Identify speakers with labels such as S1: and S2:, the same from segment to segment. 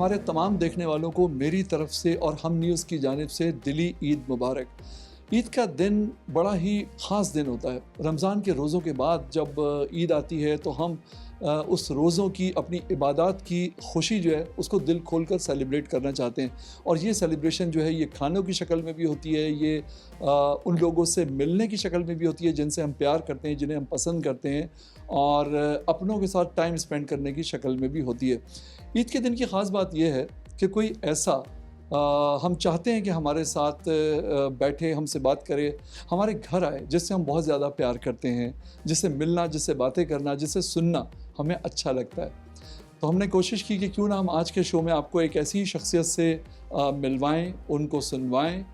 S1: हमारे तमाम देखने वालों को मेरी तरफ से और हम न्यूज़ की जानिब से दिली ईद मुबारक। ईद का दिन बड़ा ही ख़ास दिन होता है। रमज़ान के रोज़ों के बाद जब ईद आती है तो हम उस रोज़ों की अपनी इबादत की खुशी जो है उसको दिल खोल कर सेलिब्रेट करना चाहते हैं। और ये सेलिब्रेशन जो है ये खानों की शक्ल में भी होती है, ये उन लोगों से मिलने की शक्ल में भी होती है जिनसे हम प्यार करते हैं, जिन्हें हम पसंद करते हैं, और अपनों के साथ टाइम स्पेंड करने की शक्ल में भी होती है। ईद के दिन की ख़ास बात यह है कि कोई ऐसा हम चाहते हैं कि हमारे साथ बैठे, हमसे बात करे, हमारे घर आए, जिससे हम बहुत ज़्यादा प्यार करते हैं, जिससे मिलना, जिससे बातें करना, जिससे सुनना हमें अच्छा लगता है। तो हमने कोशिश की कि क्यों ना हम आज के शो में आपको एक ऐसी शख्सियत से मिलवाएं, उनको सुनवाएं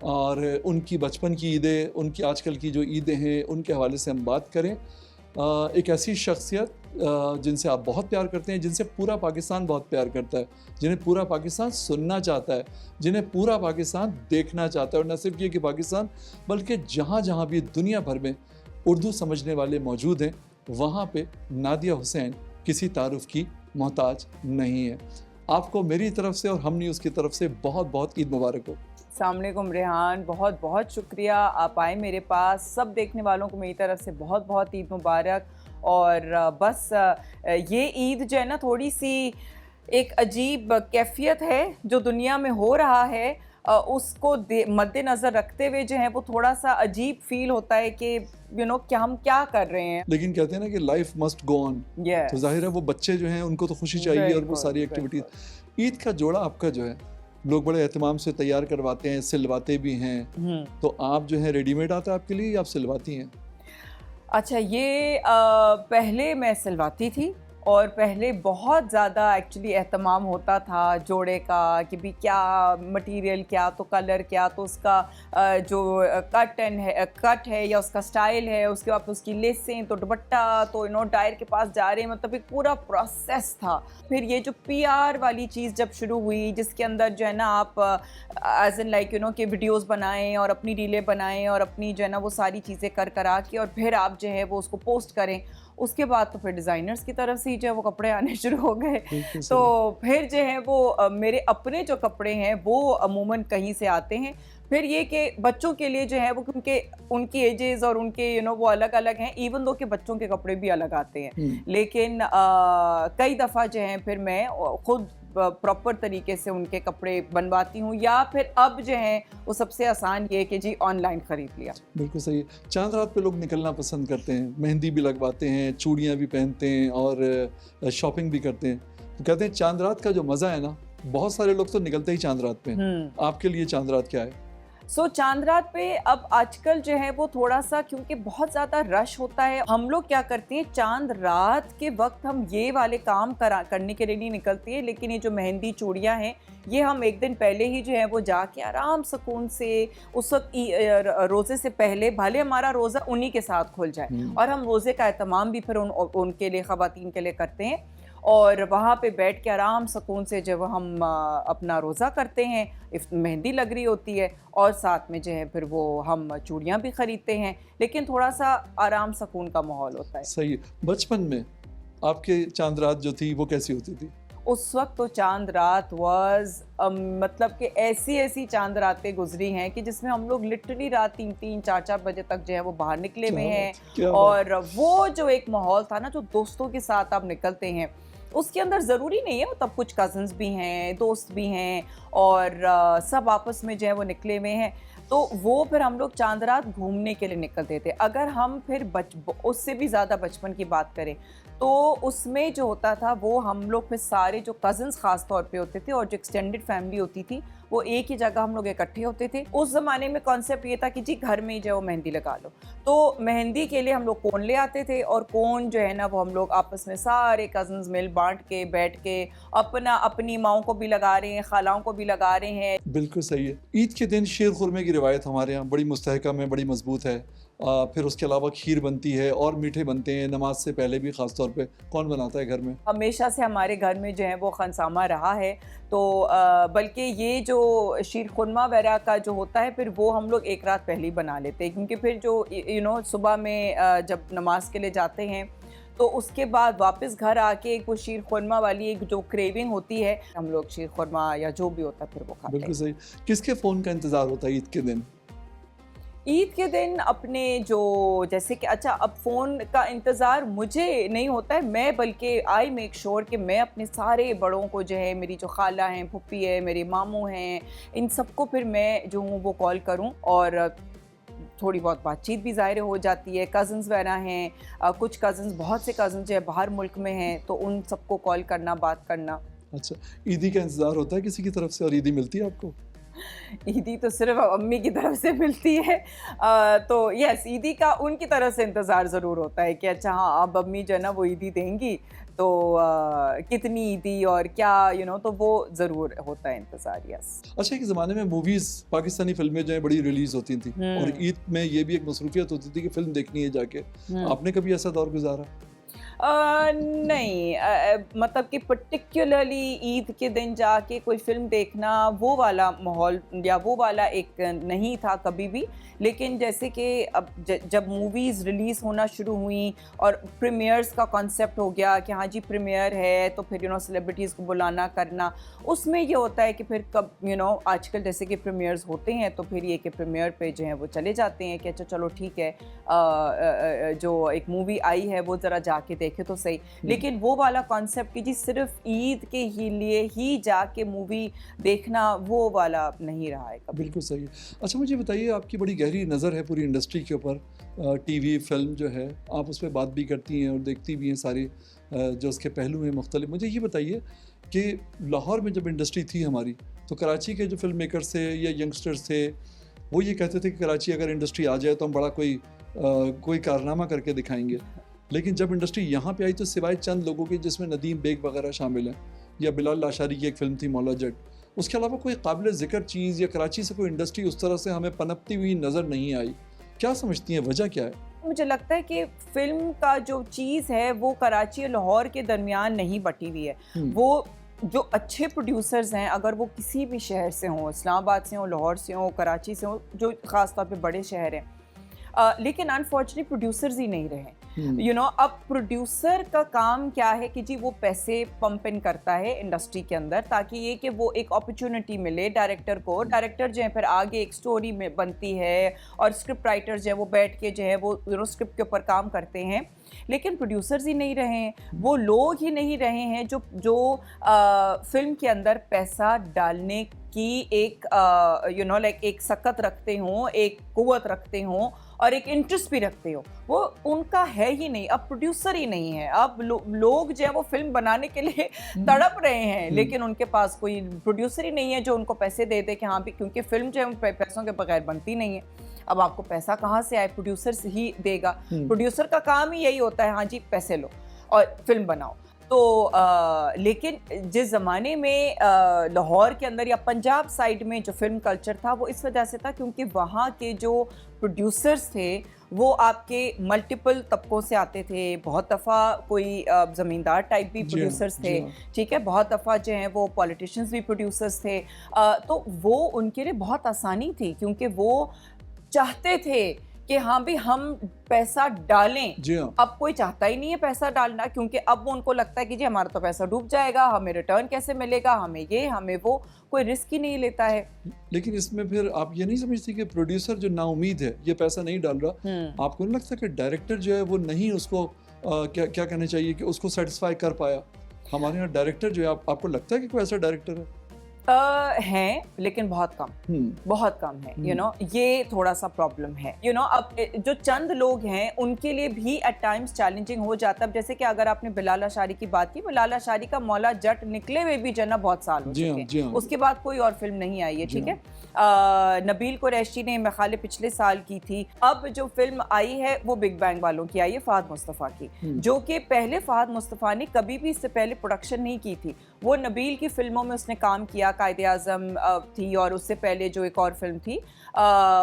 S1: और उनकी बचपन की ईदें, उनकी आजकल की जो ईदें हैं, उनके हवाले से हम बात करें। एक ऐसी शख्सियत जिनसे आप बहुत प्यार करते हैं, जिनसे पूरा पाकिस्तान बहुत प्यार करता है, जिन्हें पूरा पाकिस्तान सुनना चाहता है, जिन्हें पूरा पाकिस्तान देखना चाहता है, और न सिर्फ ये कि पाकिस्तान बल्कि जहाँ जहाँ भी दुनिया भर में उर्दू समझने वाले मौजूद हैं, वहाँ पे नादिया हुसैन किसी तारुफ की मोहताज नहीं है। आपको मेरी तरफ से और हम न्यूज़ की तरफ से बहुत बहुत ईद मुबारक हो।
S2: अस्सलाम वालेकुम रेहान, बहुत बहुत शुक्रिया आप आए मेरे पास। सब देखने वालों को मेरी तरफ से बहुत बहुत ईद मुबारक। और बस ये ईद जो है ना, थोड़ी सी एक अजीब कैफियत है जो दुनिया में हो रहा है, उसको मद्देनज़र रखते हुए जो है वो थोड़ा सा अजीब फील होता है कि क्या हम क्या कर रहे हैं।
S1: लेकिन कहते हैं ना कि life must go on.
S2: Yes.
S1: तो जाहिर है वो बच्चे जो हैं उनको तो खुशी चाहिए और वो सारी एक्टिविटीज। ईद का जोड़ा आपका जो है लोग बड़े एहतमाम से तैयार करवाते हैं, सिलवाते भी हैं। तो आप जो है रेडीमेड आता है आपके लिए या आप सिलवाती हैं?
S2: अच्छा, ये पहले मैं सिलवाती थी और पहले बहुत ज़्यादा एक्चुअली एहतमाम होता था जोड़े का कि भी क्या मटेरियल, क्या तो कलर, क्या तो उसका जो कट है या उसका स्टाइल है, उसके बाद उसकी लेसें, तो दुपट्टा, तो डायर के पास जा रहे हैं, मतलब एक पूरा प्रोसेस था। फिर ये जो पीआर वाली चीज़ जब शुरू हुई, जिसके अंदर जो है ना आप एज एन लाइक कि वीडियोस बनाएं और अपनी रीलें बनाएं और अपनी जो है ना वो सारी चीज़ें कर करा के और फिर आप जो है वो उसको पोस्ट करें, उसके बाद तो फिर डिज़ाइनर्स की तरफ से ही जो है वो कपड़े आने शुरू हो गए। तो फिर जो है वो मेरे अपने जो कपड़े हैं वो अमूमन कहीं से आते हैं। फिर ये कि बच्चों के लिए जो है वो, क्योंकि उनकी एजेस और उनके वो अलग अलग हैं, इवन दो के बच्चों के कपड़े भी अलग आते हैं, लेकिन कई दफ़ा जो है फिर मैं खुद प्रॉपर तरीके से उनके कपड़े बनवाती हूँ, या फिर अब जो है वो सबसे आसान ये कि जी ऑनलाइन ख़रीद लिया।
S1: बिल्कुल सही है। चांद रात पे लोग निकलना पसंद करते हैं, मेहंदी भी लगवाते हैं, चूड़ियाँ भी पहनते हैं और शॉपिंग भी करते हैं। तो कहते हैं चांद रात का जो मज़ा है ना, बहुत सारे लोग तो निकलते ही चांद रात पे हैं। आपके लिए चांद रात क्या है?
S2: चांद रात पे अब आजकल जो है वो थोड़ा सा, क्योंकि बहुत ज़्यादा रश होता है, हम लोग क्या करते हैं चांद रात के वक्त हम ये वाले काम करने के लिए नहीं निकलते हैं, लेकिन ये जो मेहंदी चूड़ियाँ हैं ये हम एक दिन पहले ही जो है वो जाके आराम सुकून से उस वक्त रोज़े से पहले, भले हमारा रोज़ा उन्हीं के साथ खुल जाए, और हम रोज़े का एहतमाम भी फिर उनके लिए, ख़वातीन के लिए करते हैं, और वहाँ पे बैठ के आराम सुकून से जब हम अपना रोज़ा करते हैं, मेहंदी लग रही होती है और साथ में जो है फिर वो हम चूड़ियाँ भी ख़रीदते हैं, लेकिन थोड़ा सा आराम सुकून का माहौल होता है।
S1: सही है। बचपन में आपके चांद रात जो थी वो कैसी होती थी?
S2: उस वक्त तो चांद रात वाज मतलब कि ऐसी चांद रातें गुजरी हैं कि जिसमें हम लोग लिटरली रात 3-3, 4-4 बजे तक जो है वो बाहर निकले हुए हैं, और वो जो एक माहौल था ना, जो दोस्तों के साथ आप निकलते हैं, उसके अंदर ज़रूरी नहीं है, तब कुछ कज़न्स भी हैं, दोस्त भी हैं, और सब आपस में जो है वो निकले हुए हैं, तो वो फिर हम लोग चांद रात घूमने के लिए निकलते थे। अगर हम फिर उससे भी ज़्यादा बचपन की बात करें तो उसमें जो होता था वो हम लोग फिर सारे जो कज़न्स ख़ास तौर पे होते थे और जो एक्सटेंडेड फैमिली होती थी वो एक ही जगह हम लोग इकट्ठे होते थे। उस ज़माने में कॉन्सेप्ट ये था कि जी घर में ही जो मेहंदी लगा लो, तो मेहंदी के लिए हम लोग कोन ले आते थे, और कोन जो है ना वो हम लोग आपस में सारे कज़न्स मिल बांट के बैठ के अपनी माओं को भी लगा रहे हैं, खालाओं को भी लगा रहे हैं।
S1: बिल्कुल सही है। ईद के दिन शीर खुरमे की रिवायत हमारे यहाँ बड़ी मुस्तहकम है, बड़ी मजबूत है। फिर उसके अलावा खीर बनती है और मीठे बनते हैं नमाज से पहले भी। ख़ास तौर पे कौन बनाता है घर में?
S2: हमेशा से हमारे घर में जो है वो खनसामा रहा है, तो बल्कि ये जो शीर खुरमा वगैरह का जो होता है फिर वो हम लोग एक रात पहले ही बना लेते हैं, क्योंकि फिर जो सुबह में जब नमाज के लिए जाते हैं तो उसके बाद वापस घर आके एक वो शीर खुरमा वाली एक जो क्रेविंग होती है, हम लोग शीर खुरमा या जो भी होता है फिर वो खाते
S1: बिल्कुल
S2: हैं।
S1: सही। किसके फ़ोन का इंतज़ार होता है ईद के दिन?
S2: ईद के दिन अपने जो जैसे कि अच्छा अब फ़ोन का इंतज़ार मुझे नहीं होता है, मैं बल्कि आई मेक श्योर कि मैं अपने सारे बड़ों को जो है, मेरी जो खाला हैं, फूफी है, मेरे मामू हैं, इन सबको फिर मैं जो हूँ वो कॉल करूँ और थोड़ी बहुत बातचीत भी ज़ाहिर हो जाती है। कज़न्स वगैरह हैं, कुछ कज़न्स, बहुत से कज़न्स जो है बाहर मुल्क में हैं, तो उन सबको कॉल करना, बात करना।
S1: अच्छा, ईदी का इंतज़ार होता है किसी की तरफ से और ईदी मिलती है आपको?
S2: ईदी तो सिर्फ अम्मी की तरफ से मिलती है। तो यस, ईदी का उनकी तरफ से इंतज़ार ज़रूर होता है कि अच्छा हाँ, अब अम्मी जो है ना वो ईदी देंगी, तो कितनी ईदी और क्या तो वो ज़रूर होता है इंतज़ार। यस।
S1: अच्छा, एक ज़माने में मूवीज़, पाकिस्तानी फ़िल्में जो हैं बड़ी रिलीज़ होती थी और ईद में ये भी एक मसरूफ़ियत होती थी कि फ़िल्म देखनी है जाके। आपने कभी ऐसा दौर गुज़ारा?
S2: नहीं, मतलब कि पर्टिकुलरली ईद के दिन जाके कोई फिल्म देखना वो वाला माहौल या वो वाला एक नहीं था कभी भी। लेकिन जैसे कि अब जब मूवीज़ रिलीज़ होना शुरू हुई और प्रीमियर्स का कॉन्सेप्ट हो गया कि हाँ जी प्रीमियर है, तो फिर सेलिब्रिटीज़ को बुलाना करना, उसमें ये होता है कि फिर कब आजकल जैसे कि प्रीमियर्स होते हैं तो फिर ये कि प्रीमियर पे जो है वो चले जाते हैं कि अच्छा चलो ठीक है, जो एक मूवी आई है वो ज़रा जाके देखे तो सही। लेकिन वो वाला कॉन्सेप्ट कि जी सिर्फ ईद के ही लिए ही जाके मूवी देखना, वो वाला नहीं रहा है कभी।
S1: बिल्कुल सही है। अच्छा, मुझे बताइए, आपकी बड़ी गहरी नज़र है पूरी इंडस्ट्री के ऊपर। टीवी, फ़िल्म जो है, आप उस पे बात भी करती हैं और देखती भी हैं सारे जो उसके पहलू हैं मुख्तलिफ। मुझे ये बताइए कि लाहौर में जब इंडस्ट्री थी हमारी, तो कराची के जो फ़िल्म मेकर्स थे या यंगस्टर्स थे, वो ये कहते थे कि कराची अगर इंडस्ट्री आ जाए तो हम बड़ा कोई कारनामा करके दिखाएँगे। लेकिन जब इंडस्ट्री यहाँ पे आई तो सिवाय चंद लोगों के, जिसमें नदीम बेग वगैरह शामिल हैं, या बिलाल लाशारी की एक फ़िल्म थी मौला जट, उसके अलावा कोई काबिल ज़िक्र चीज़ या कराची से कोई इंडस्ट्री उस तरह से हमें पनपती हुई नज़र नहीं आई। क्या समझती हैं, वजह क्या है?
S2: मुझे लगता है कि फ़िल्म का जो चीज़ है वो कराची और लाहौर के दरमियान नहीं बटी हुई है। वो जो अच्छे प्रोड्यूसर्स हैं, अगर वो किसी भी शहर से हों, इस्लामाबाद से हों, लाहौर से हों, कराची से हों, जो ख़ास तौर पे बड़े शहर हैं, लेकिन अनफॉर्चुनेटली प्रोड्यूसर्स ही नहीं रहे। अब प्रोड्यूसर का काम क्या है कि जी वो पैसे पंप इन करता है इंडस्ट्री के अंदर, ताकि ये कि वो एक अपॉर्चुनिटी मिले डायरेक्टर को। डायरेक्टर जो है फिर आगे एक स्टोरी में बनती है और स्क्रिप्ट राइटर्स जो है वो बैठ के जो है वो स्क्रिप्ट के ऊपर काम करते हैं। लेकिन प्रोड्यूसर्स ही नहीं रहे हैं, वो लोग ही नहीं रहे हैं जो फिल्म के अंदर पैसा डालने की एक लाइक एक सकत रखते हों, एक कुव्वत रखते हों और एक इंटरेस्ट भी रखते हो। वो उनका है ही नहीं। अब प्रोड्यूसर ही नहीं है। अब लोग जो है वो फिल्म बनाने के लिए तड़प रहे हैं, लेकिन उनके पास कोई प्रोड्यूसर ही नहीं है जो उनको पैसे दे दे कि हाँ भी, क्योंकि फिल्म जो है पैसों के बगैर बनती नहीं है। अब आपको पैसा कहाँ से आए, प्रोड्यूसर से ही देगा। प्रोड्यूसर का काम ही यही होता है, हाँ जी पैसे लो और फिल्म बनाओ। तो लेकिन जिस ज़माने में लाहौर के अंदर या पंजाब साइड में जो फिल्म कल्चर था वो इस वजह से था क्योंकि वहाँ के जो प्रोड्यूसर्स थे वो आपके मल्टीपल तबकों से आते थे। बहुत दफ़ा कोई ज़मींदार टाइप भी प्रोड्यूसर्स थे, ठीक है, बहुत दफ़ा जो हैं वो पॉलिटिशियंस भी प्रोड्यूसर्स थे। तो वो उनके लिए बहुत आसानी थी क्योंकि वो चाहते थे कि हाँ भी हम पैसा डालें। अब कोई चाहता ही नहीं है पैसा डालना, क्योंकि अब वो उनको लगता है कि जी हमारा तो पैसा डूब जाएगा, हमें रिटर्न कैसे मिलेगा, हमें ये हमें वो, कोई रिस्क ही नहीं लेता है।
S1: लेकिन इसमें फिर आप ये नहीं समझती कि प्रोड्यूसर जो नाउमीद है, ये पैसा नहीं डाल रहा, आपको नहीं लगता कि डायरेक्टर जो है वो नहीं उसको क्या कहना चाहिए कि उसको सेटिस्फाई कर पाया? हमारे यहाँ डायरेक्टर जो है, आपको लगता है कि कोई ऐसा डायरेक्टर है?
S2: हैं, लेकिन बहुत कम है। ये थोड़ा सा प्रॉब्लम है। अब जो चंद लोग हैं उनके लिए भी एट टाइम्स चैलेंजिंग हो जाता है। जैसे कि अगर आपने बिलाल लाशारी की बात की, बिलाल लाशारी का मौला जट निकले हुए भी जना बहुत साल हो चुके हैं, उसके बाद कोई और फिल्म नहीं आई है, ठीक है। नबील कुरैशी ने मेरे पिछले साल की थी। अब जो फिल्म आई है वो बिग बैंग वालों की आई है, फहद मुस्तफ़ा की, जो कि पहले फहद मुस्तफ़ा ने कभी भी इससे पहले प्रोडक्शन नहीं की थी। वो नबील की फिल्मों में उसने काम किया, कायदे आज़म थी और उससे पहले जो एक और फिल्म थी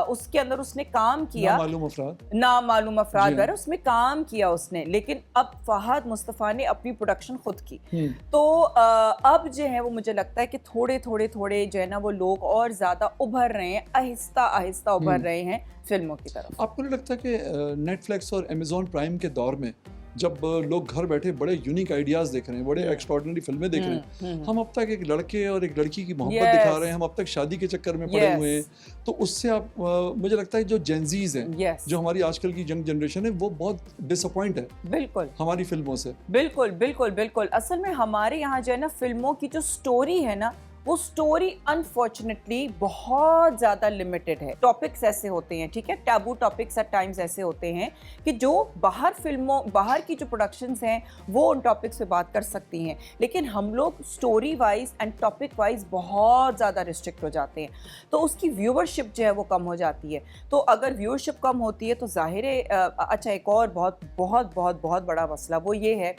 S2: उसके अंदर उसने काम किया, नामालूम अफराद वगैरह, उसमें काम किया उसने। लेकिन अब फहद मुस्तफ़ा ने अपनी प्रोडक्शन खुद की। तो अब जो है वो मुझे लगता है कि थोड़े जो है ना वो लोग और ज़्यादा उभर रहे हैं, आहिस्ता आहिस्ता उभर रहे हैं फिल्मों की तरफ।
S1: आपको नहीं लगता कि नेटफ्लिक्स और अमेज़ॉन प्राइम के दौर में जब लोग घर बैठे बड़े यूनिक आइडियाज़ देख रहे हैं, बड़े एक्स्ट्रॉर्डिनरी फिल्में देख रहे हैं। हम अब तक एक लड़के और एक लड़की की मोहब्बत दिखा रहे हैं, हम अब तक शादी के चक्कर में पड़े हुए हैं। तो उससे आप मुझे लगता है जो जेनजीज हैं, जो हमारी आजकल की यंग जनरेशन है, वो बहुत डिसअपॉइंट है
S2: बिल्कुल
S1: हमारी फिल्मों से।
S2: बिल्कुल बिल्कुल बिल्कुल। असल में हमारे यहाँ जो है ना, फिल्मों की जो स्टोरी है ना, वो स्टोरी अनफॉर्चुनेटली बहुत ज़्यादा लिमिटेड है। टॉपिक्स ऐसे होते हैं, ठीक है, टैबू टॉपिक्स एट टाइम्स ऐसे होते हैं कि जो बाहर की जो प्रोडक्शंस हैं वो उन टॉपिक्स पे बात कर सकती हैं, लेकिन हम लोग story wise and topic wise बहुत ज़्यादा रिस्ट्रिक्ट हो जाते हैं, तो उसकी व्यूअरशिप जो है वो कम हो जाती है। तो अगर व्यूअरशिप कम होती है तो जाहिर है अच्छा, एक और बहुत बहुत बहुत बहुत बड़ा मसला वो ये है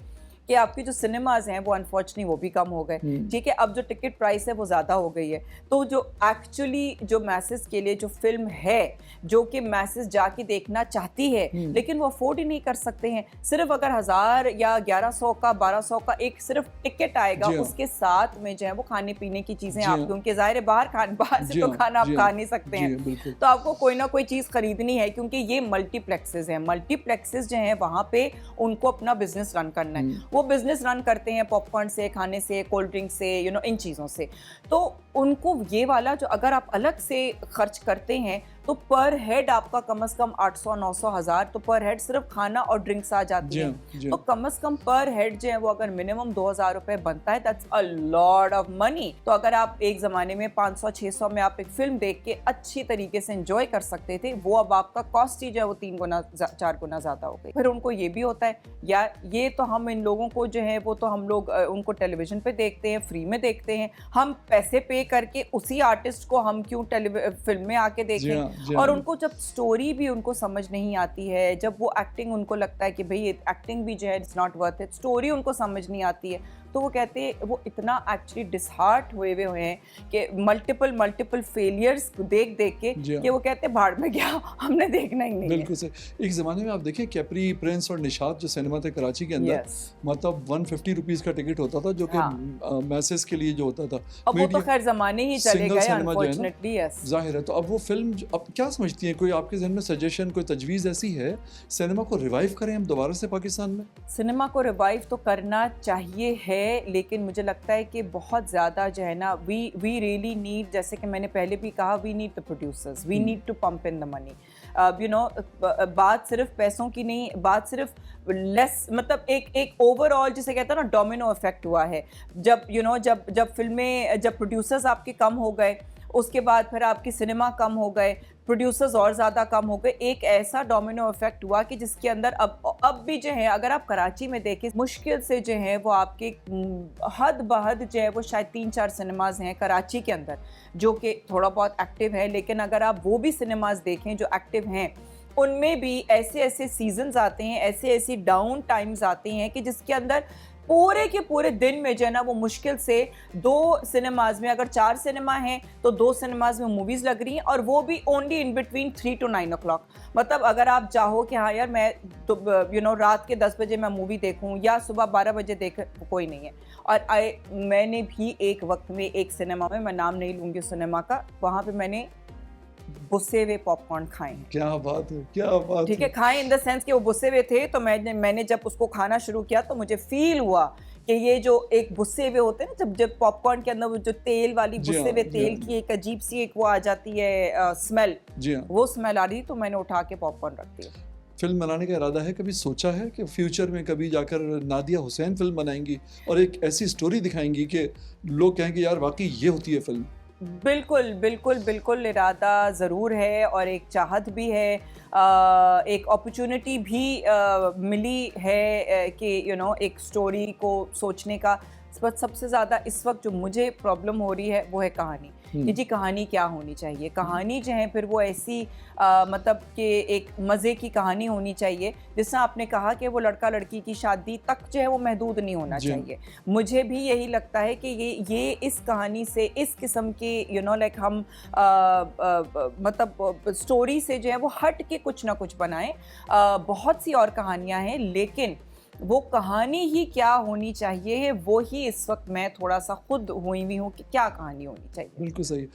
S2: कि आपकी जो सिनेमाज हैं वो अनफॉर्चुनेटली वो भी कम हो गए, ठीक है। अब जो टिकट प्राइस है वो ज़्यादा हो गई है, तो जो एक्चुअली जो मैसेज के लिए जो फिल्म है, जो कि मैसेज जाके देखना चाहती है लेकिन वो अफोर्ड ही नहीं कर सकते हैं। सिर्फ अगर 1000 या 1100 का 1200 का एक सिर्फ टिकट आएगा, उसके साथ में जो है वो खाने पीने की चीज़ें आपकी, उनके ज़ाहिर बाहर से तो खाना आप खा नहीं सकते हैं, तो आपको कोई ना कोई चीज़ खरीदनी है, क्योंकि ये मल्टीप्लेक्सेस हैं। मल्टीप्लेक्सेस जो हैं वहाँ पे उनको अपना बिजनेस रन करना है, वो बिजनेस रन करते हैं पॉपकॉर्न से, खाने से, कोल्ड ड्रिंक से, इन चीज़ों से। तो उनको ये वाला जो अगर आप अलग से खर्च करते हैं तो पर हेड आपका कम से कम 800, 900, 1000 तो पर हेड सिर्फ खाना और ड्रिंक्स आ जाती हैं। तो कम से कम पर हेड जो है वो अगर मिनिमम 2000 रुपए बनता है, that's a lot of money. तो अगर आप एक ज़माने में 500, 600 में आप एक फिल्म देख के अच्छी तरीके से एंजॉय कर सकते थे, वो अब आपका कॉस्ट ही जो है वो 3 गुना 4 गुना ज़्यादा हो गई। फिर उनको ये भी होता है यार, ये तो हम इन लोगों को जो है वो तो हम लोग उनको टेलीविजन पे देखते हैं, फ्री में देखते हैं, हम पैसे पे करके उसी आर्टिस्ट को हम क्यों फिल्म में आके देखें। और उनको जब स्टोरी भी उनको समझ नहीं आती है, जब वो एक्टिंग उनको लगता है कि भाई एक्टिंग भी जो है it's not worth it, story उनको समझ नहीं आती है, तो वो कहते हैं वो इतना एक्चुअली डिसहार्ट हुए हैं कि मल्टीपल फेलियर्स देख के कि वो कहते हैं भाड़ में गया, हमने देखना ही नहीं।
S1: बिल्कुल सही। एक ज़माने में आप देखें कैप्री, प्रिंस और निशात जो सिनेमा थे कराची के अंदर, मतलब 150 रुपीज़ का टिकट होता था, जो कि मैसेज के लिए जो होता था।
S2: अब वो तो खैर ज़माने ही चले गए अनफॉर्चुनेटली।
S1: जाहिर है। तो अब वो फिल्म अब क्या समझती है, कोई आपके जहन में सजेशन, कोई तजवीज़ ऐसी है सिनेमा को रिवाइव करें हम दोबारा से पाकिस्तान में? सिनेमा
S2: को रिवाइव तो करना चाहिए है, लेकिन मुझे लगता है कि बहुत ज़्यादा जो है ना, वी रियली नीड, जैसे कि मैंने पहले भी कहा, we need the producers, we need to pump in the money. बात सिर्फ पैसों की नहीं, बात सिर्फ लेस, मतलब एक ओवरऑल जिसे कहते हैं ना डोमिनो इफेक्ट हुआ है। जब जब फिल्में, जब प्रोड्यूसर्स आपके कम हो गए, उसके बाद फिर आपकी सिनेमा कम हो गए, प्रोड्यूसर्स और ज़्यादा कम हो गए, एक ऐसा डोमिनो इफेक्ट हुआ कि जिसके अंदर अब भी जो है, अगर आप कराची में देखें, मुश्किल से जो है वो आपके हद बहद जो है वो शायद 3-4 सिनेमाज हैं कराची के अंदर जो कि थोड़ा बहुत एक्टिव है, लेकिन अगर आप वो भी सिनेमाज देखें जो एक्टिव हैं, उनमें भी ऐसे सीजन्स आते हैं, ऐसे डाउन टाइम्स आते हैं कि जिसके अंदर पूरे के पूरे दिन में जो है ना वो मुश्किल से 2 सिनेमाज में, अगर 4 सिनेमा हैं तो 2 सिनेमाज में मूवीज़ लग रही हैं, और वो भी only in between 3 to 9 o'clock। मतलब अगर आप चाहो कि हाँ यार मैं तो रात के 10 बजे मैं मूवी देखूं या सुबह 12 बजे देख, कोई नहीं है। और मैंने भी एक वक्त में एक सिनेमा में, मैं नाम नहीं लूँगी सिनेमा का, वहाँ पर मैंने बुस्से हुए पॉपकॉर्न खाए।
S1: क्या बात है, क्या बात।
S2: ठीक है, खाए इन द सेंस कि वो बुस्से हुए थे, तो मैंने जब उसको खाना शुरू किया तो मुझे फील हुआ कि ये जो एक बुस्से हुए होते हैं ना, जब पॉपकॉर्न के अंदर वो जो तेल वाली बुस्से हुए तेल की एक अजीब सी एक वो आ जाती है स्मेल, वो स्मेल आ रही, तो मैंने उठा के पॉपकॉर्न रख दिया।
S1: फिल्म बनाने का इरादा है? कभी सोचा है कि फ्यूचर में कभी जाकर नादिया हुसैन फिल्म बनाएंगी और एक ऐसी स्टोरी दिखाएंगी कि लोग कहेंगे यार वाकई ये होती है फिल्म?
S2: बिल्कुल बिल्कुल बिल्कुल, इरादा ज़रूर है और एक चाहत भी है, एक अपॉर्चुनिटी भी मिली है कि एक स्टोरी को सोचने का। सबसे ज़्यादा इस वक्त जो मुझे प्रॉब्लम हो रही है वो है कहानी, कि जी कहानी क्या होनी चाहिए। कहानी जो है फिर वो ऐसी मतलब कि एक मज़े की कहानी होनी चाहिए, जिससे आपने कहा कि वो लड़का लड़की की शादी तक जो है वो महदूद नहीं होना चाहिए। मुझे भी यही लगता है कि ये इस कहानी से, इस किस्म के लाइक हम मतलब स्टोरी से जो है वो हट के कुछ ना कुछ बनाएं। बहुत सी और कहानियाँ हैं, लेकिन वो कहानी ही क्या होनी चाहिए वो ही इस वक्त मैं थोड़ा सा खुद हुई हुई हूँ कि क्या कहानी होनी चाहिए।
S1: बिल्कुल सही।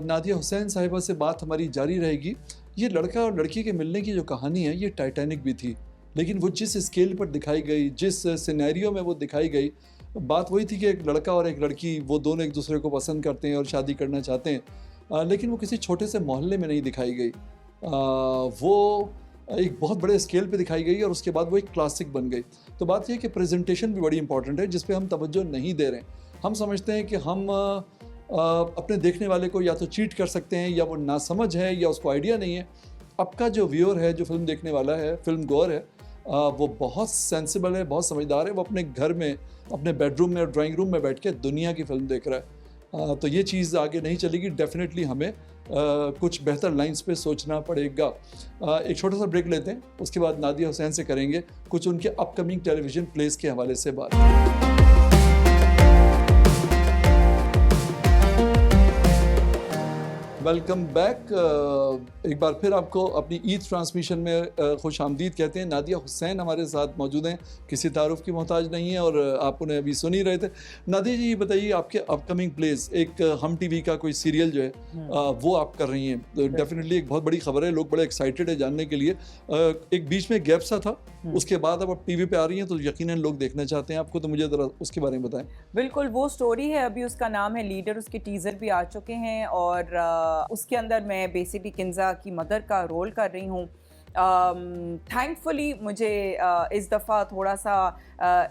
S1: नादिया हुसैन साहिबा से बात हमारी जारी रहेगी। ये लड़का और लड़की के मिलने की जो कहानी है ये टाइटैनिक भी थी, लेकिन वो जिस स्केल पर दिखाई गई, जिस सिनेरियो में वो दिखाई गई, बात वही थी कि एक लड़का और एक लड़की वो दोनों एक दूसरे को पसंद करते हैं और शादी करना चाहते हैं, लेकिन वो किसी छोटे से मोहल्ले में नहीं दिखाई गई। वो एक बहुत बड़े स्केल पे दिखाई गई और उसके बाद वो एक क्लासिक बन गई। तो बात यह है कि प्रेजेंटेशन भी बड़ी इंपॉर्टेंट है, जिस पे हम तवज्जो नहीं दे रहे हैं। हम समझते हैं कि हम अपने देखने वाले को या तो चीट कर सकते हैं, या वो नासमझ है, या उसको आइडिया नहीं है। आपका जो व्यूअर है, जो फिल्म देखने वाला है, फिल्म गोअर है, वो बहुत सेंसिबल है, बहुत समझदार है। वो अपने घर में, अपने बेडरूम में और ड्राइंग रूम में बैठ के दुनिया की फिल्म देख रहा है। तो ये चीज़ आगे नहीं चलेगी। डेफिनेटली हमें कुछ बेहतर लाइंस पे सोचना पड़ेगा। एक छोटा सा ब्रेक लेते हैं, उसके बाद नादिया हुसैन से करेंगे कुछ उनके अपकमिंग टेलीविज़न प्लेस के हवाले से बात। Welcome back. एक बार फिर आपको अपनी ईद ट्रांसमिशन में खुश आमदीद कहते हैं। नादिया हुसैन हमारे साथ मौजूद हैं, किसी तारुफ की मोहताज नहीं है, और आप उन्हें अभी सुन ही रहे थे। नादिया जी, ये बताइए आपके अपकमिंग प्लेस, एक हम टीवी का कोई सीरियल जो है वो आप कर रही हैं। तो डेफिनेटली एक बहुत बड़ी खबर है, लोग बड़े एक्साइटेड है जानने के लिए। एक बीच में गैप सा था, उसके बाद अब टीवी पे आ रही हैं, तो यकीनन लोग देखना चाहते हैं आपको। तो मुझे ज़रा उसके बारे में बताएं।
S2: बिल्कुल, वो स्टोरी है, अभी उसका नाम है लीडर। उसके टीज़र भी आ चुके हैं और उसके अंदर मैं बेसिकली किंजा की मदर का रोल कर रही हूँ। थैंकफुली मुझे इस दफ़ा थोड़ा सा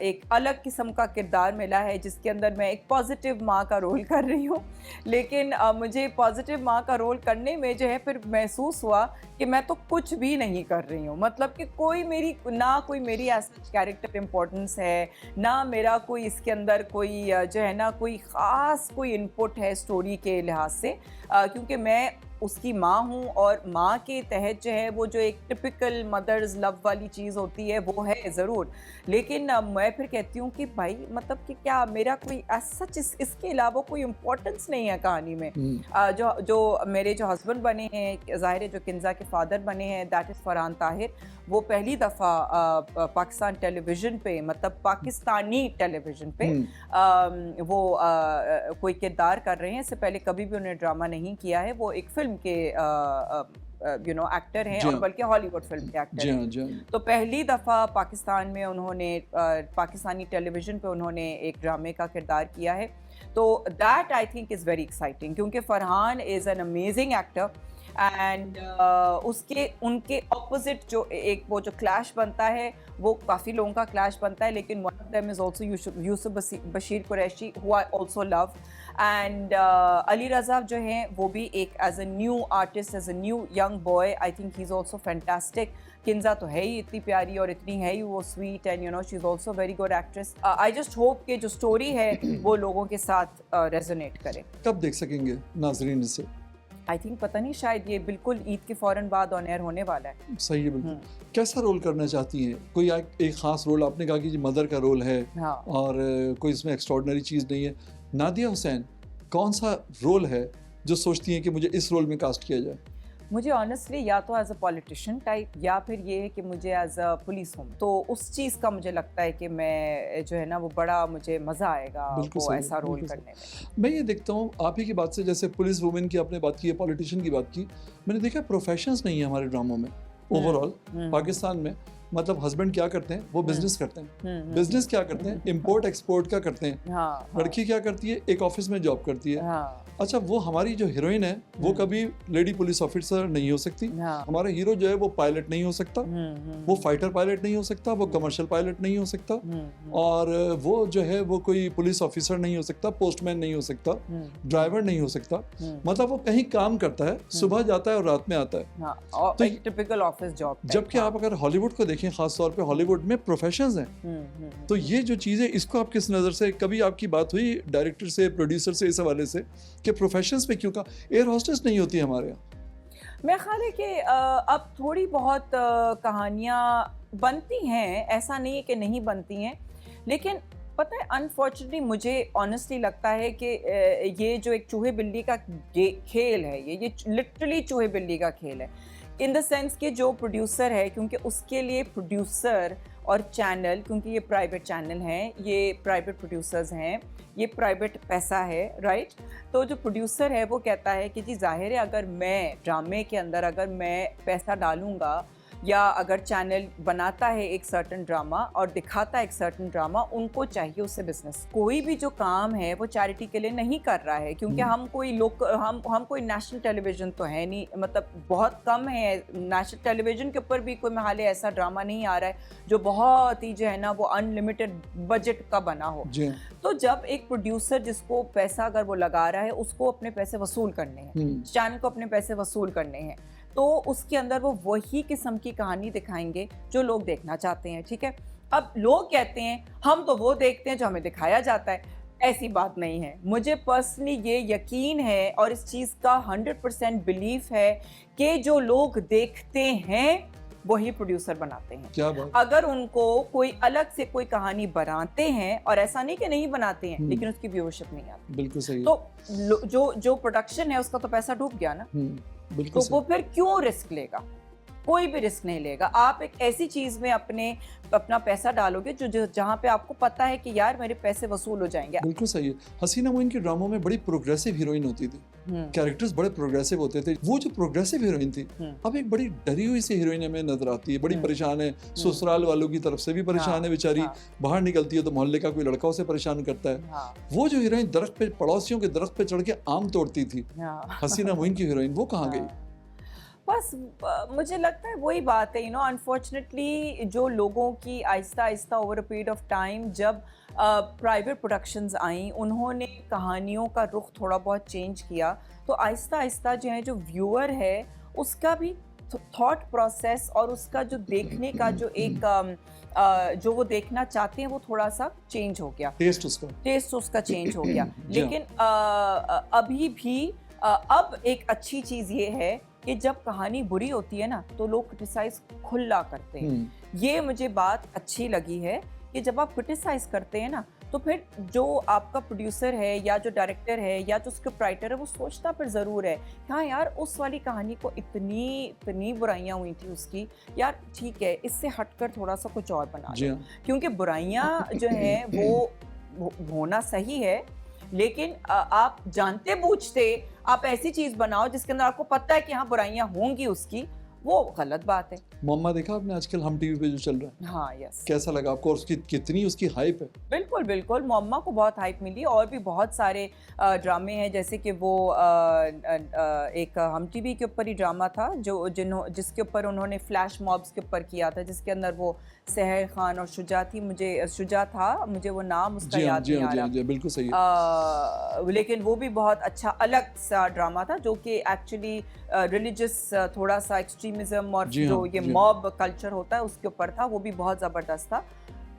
S2: एक अलग किस्म का किरदार मिला है, जिसके अंदर मैं एक पॉजिटिव माँ का रोल कर रही हूँ। लेकिन मुझे पॉजिटिव माँ का रोल करने में जो है फिर महसूस हुआ कि मैं तो कुछ भी नहीं कर रही हूँ। मतलब कि कोई मेरी ऐसा कैरेक्टर इम्पोर्टेंस है, ना मेरा कोई इसके अंदर कोई जो है ना कोई ख़ास कोई इनपुट है स्टोरी के लिहाज से, क्योंकि मैं उसकी माँ हूँ। और माँ के तहत जो है वो जो एक टिपिकल मदर्स लव वाली चीज़ होती है वो है ज़रूर, लेकिन मैं फिर कहती हूँ कि भाई मतलब कि क्या मेरा कोई सच इसके अलावा कोई इम्पोर्टेंस नहीं है कहानी में। जो मेरे जो हस्बैंड बने हैं, ज़ाहिर है जो किंजा के फादर बने हैं, दैट इज़ फरहान ताहिर। वो पहली दफ़ा पाकिस्तान टेलीविज़न पे, मतलब पाकिस्तानी टेलीविज़न पे वो कोई किरदार कर रहे हैं। इससे पहले कभी भी उन्होंने ड्रामा नहीं किया है। वो एक फिल्म के एक्टर हैं, और बल्कि हॉलीवुड फिल्म के एक्टर हैं। तो पहली दफ़ा पाकिस्तान में उन्होंने पाकिस्तानी टेलीविज़न पे उन्होंने एक ड्रामे का किरदार किया है। तो that I think is very exciting, क्योंकि Farhan is an amazing actor and उनके ऑपोजिट जो एक वो जो क्लैश बनता है वो काफ़ी लोगों का क्लैश बनता है, लेकिन one of them is also Yusuf Bashir Qureshi, who I also love. And Ali Raza जो हैं वो भी एक as a new artist, as a new young boy, I think he is also fantastic. Kinza तो है ही इतनी प्यारी और इतनी है ही वो sweet, and you know she is also very good actress. I just hope कि जो स्टोरी है वो लोगों के साथ रेजोनेट करे।
S1: कब देख सकेंगे नाजरीन इसे?
S2: आई थिंक पता नहीं, शायद ये बिल्कुल ईद के फ़ौरन बाद ऑन एयर होने वाला है।
S1: सही है, बिल्कुल। कैसा रोल करना चाहती हैं? कोई एक ख़ास रोल? आपने कहा कि जी मदर का रोल है,
S2: हाँ।
S1: और कोई इसमें एक्स्ट्रॉर्डनरी चीज़ नहीं है। नादिया हुसैन, कौन सा रोल है जो सोचती हैं कि मुझे इस रोल में कास्ट किया जाए?
S2: मुझे ऑनेस्टली या तो एज अ पॉलिटिशियन टाइप, या फिर ये है कि मुझे एज अ पुलिस हूँ, तो उस चीज़ का मुझे लगता है कि मैं जो है ना वो बड़ा मुझे मज़ा आएगा वो ऐसा रोल करने में।
S1: मैं ये देखता हूँ आप ही की बात से, जैसे पुलिस वुमेन की आपने बात की है, पॉलिटिशियन की बात की, मैंने देखा प्रोफेशंस नहीं है हमारे ड्रामों में ओवरऑल पाकिस्तान में। मतलब हस्बैंड क्या करते हैं? वो बिजनेस करते हैं। बिजनेस क्या करते हैं? इंपोर्ट एक्सपोर्ट का करते हैं। लड़की क्या करती है? एक ऑफिस में जॉब करती है। अच्छा, वो हमारी जो हीरोइन है वो कभी लेडी पुलिस ऑफिसर नहीं हो सकती। हमारा हीरो जो है वो पायलट नहीं हो सकता, वो फाइटर पायलट नहीं हो सकता, वो कमर्शियल पायलट नहीं हो सकता, और वो जो है वो कोई पुलिस ऑफिसर नहीं हो सकता, पोस्टमैन नहीं हो सकता, ड्राइवर नहीं हो सकता। मतलब वो कहीं काम करता है, सुबह जाता है और रात में आता है।
S2: तो एक टिपिकल ऑफिस जॉब।
S1: जबकि आप अगर हॉलीवुड को देखें, खास तौर पे हॉलीवुड में प्रोफेशंस हैं। तो ये जो चीज़ें, इसको आप किस नज़र से, कभी आपकी बात हुई डायरेक्टर से, प्रोड्यूसर से इस हवाले से कि प्रोफेशंस पे क्यों का एयर होस्टेस नहीं होती हमारे यहाँ?
S2: मेरा ख्याल है कि अब थोड़ी बहुत कहानियाँ बनती हैं, ऐसा नहीं है कि नहीं बनती हैं, लेकिन पता है अनफॉर्चुनेटली मुझे ऑनेस्टली लगता है कि ये जो एक चूहे बिल्ली का खेल है, ये लिटरली चूहे बिल्ली का खेल है, इन द सेंस कि जो प्रोड्यूसर है, क्योंकि उसके लिए प्रोड्यूसर और चैनल, क्योंकि ये प्राइवेट चैनल हैं, ये प्राइवेट प्रोड्यूसर्स हैं, ये प्राइवेट पैसा है, राइट। तो जो प्रोड्यूसर है वो कहता है कि जी जाहिर है अगर मैं ड्रामे के अंदर अगर मैं पैसा डालूँगा या अगर चैनल बनाता है एक सर्टन ड्रामा और दिखाता है एक सर्टन ड्रामा, उनको चाहिए उससे बिजनेस। कोई भी जो काम है वो चैरिटी के लिए नहीं कर रहा है, क्योंकि हम कोई हम कोई नेशनल टेलीविजन तो है नहीं, मतलब बहुत कम है। नेशनल टेलीविजन के ऊपर भी कोई हाल ऐसा ड्रामा नहीं आ रहा है जो बहुत ही जो है ना वो अनलिमिटेड बजट का बना हो। तो जब एक प्रोड्यूसर जिसको पैसा अगर वो लगा रहा है, उसको अपने पैसे वसूल करने हैं, चैनल को अपने पैसे वसूल करने हैं, तो उसके अंदर वो वही किस्म की कहानी दिखाएंगे जो लोग देखना चाहते हैं। ठीक है, अब लोग कहते हैं हम तो वो देखते हैं जो हमें दिखाया जाता है। ऐसी बात नहीं है। मुझे पर्सनली ये यकीन है और इस चीज़ का 100% बिलीफ है कि जो लोग देखते हैं वही प्रोड्यूसर बनाते हैं।
S1: क्या बात?
S2: अगर उनको कोई अलग से कोई कहानी बनाते हैं, और ऐसा नहीं कि नहीं बनाते हैं, लेकिन उसकी व्यूअरशिप नहीं आती,
S1: बिल्कुल सही,
S2: तो जो प्रोडक्शन है उसका तो पैसा डूब गया ना।
S1: बिल्कुल
S2: तो वो फिर क्यों रिस्क लेगा? कोई भी रिस्क नहीं लेगा। आप एक ऐसी चीज में अपना पैसा डालोगे जो जहाँ पे आपको पता है कि यार मेरे पैसे वसूल हो जाएंगे।
S1: बिल्कुल सही है। हसीना मोइन के ड्रामों में बड़ी प्रोग्रेसिव हीरोइन होती थी, कैरेक्टर्स बड़े प्रोग्रेसिव होते थे। वो जो प्रोग्रेसिव हीरोइन थी अब एक बड़ी डरी हुई सी हीरोइन हमें नजर आती है, बड़ी परेशान है, ससुराल वालों की तरफ से भी परेशान है बेचारी, बाहर निकलती है तो मोहल्ले का कोई लड़का उसे परेशान करता है। वो जो हीरोइन दरख्त पे, पड़ोसियों के दरख्त पे चढ़ के आम तोड़ती थी, हसीना मोइन की हीरोइन, वो कहाँ गई?
S2: बस मुझे लगता है वही बात है, अनफॉर्चुनेटली जो लोगों की Aahista Aahista over a period of time जब प्राइवेट प्रोडक्शंस आई, उन्होंने कहानियों का रुख थोड़ा बहुत चेंज किया, तो आहिस्ता आहिस्ता जो व्यूअर है उसका भी थॉट प्रोसेस और उसका जो देखने का जो एक जो वो देखना चाहते हैं वो थोड़ा सा चेंज हो गया, टेस्ट उसका चेंज हो गया। लेकिन अभी भी अब एक अच्छी चीज़ ये है कि जब कहानी बुरी होती है ना तो लोग क्रिटिसाइज खुला करते हैं। ये मुझे बात अच्छी लगी है कि जब आप क्रिटिसाइज करते हैं ना तो फिर जो आपका प्रोड्यूसर है या जो डायरेक्टर है या जो स्क्रिप्ट राइटर है वो सोचता फिर ज़रूर है, हाँ यार उस वाली कहानी को इतनी बुराइयां हुई थी उसकी, यार ठीक है इससे हटकर थोड़ा सा कुछ और बना दो। क्योंकि बुराइयां जो हैं वो होना सही है, लेकिन आप जानते बूझते आप ऐसी चीज बनाओ जिसके अंदर आपको पता है कि हाँ बुराइयां होंगी उसकी, वो गलत बात है।
S1: मम्मा देखा आपने आजकल हम टीवी पे जो चल रहा है?
S2: हाँ, यस।
S1: कैसा लगा आपको और उसकी कितनी उसकी हाइप है?
S2: बिल्कुल बिल्कुल, मम्मा को बहुत हाइप मिली। और भी बहुत सारे ड्रामे हैं, जैसे कि वो एक हम टीवी के ऊपर ही ड्रामा था जिसके ऊपर उन्होंने फ्लैश मॉब्स के ऊपर किया था, जिसके अंदर वो सहर खान और शुजा था, मुझे वो नाम उसका याद नहीं आ रहा।
S1: बिल्कुल सही है।
S2: लेकिन वो भी बहुत अच्छा अलग सा ड्रामा था जो कि एक्चुअली रिलीजियस थोड़ा सा एक्सट्रीमिज्म और जो ये मॉब कल्चर होता है उसके ऊपर था, वो भी बहुत ज़बरदस्त था।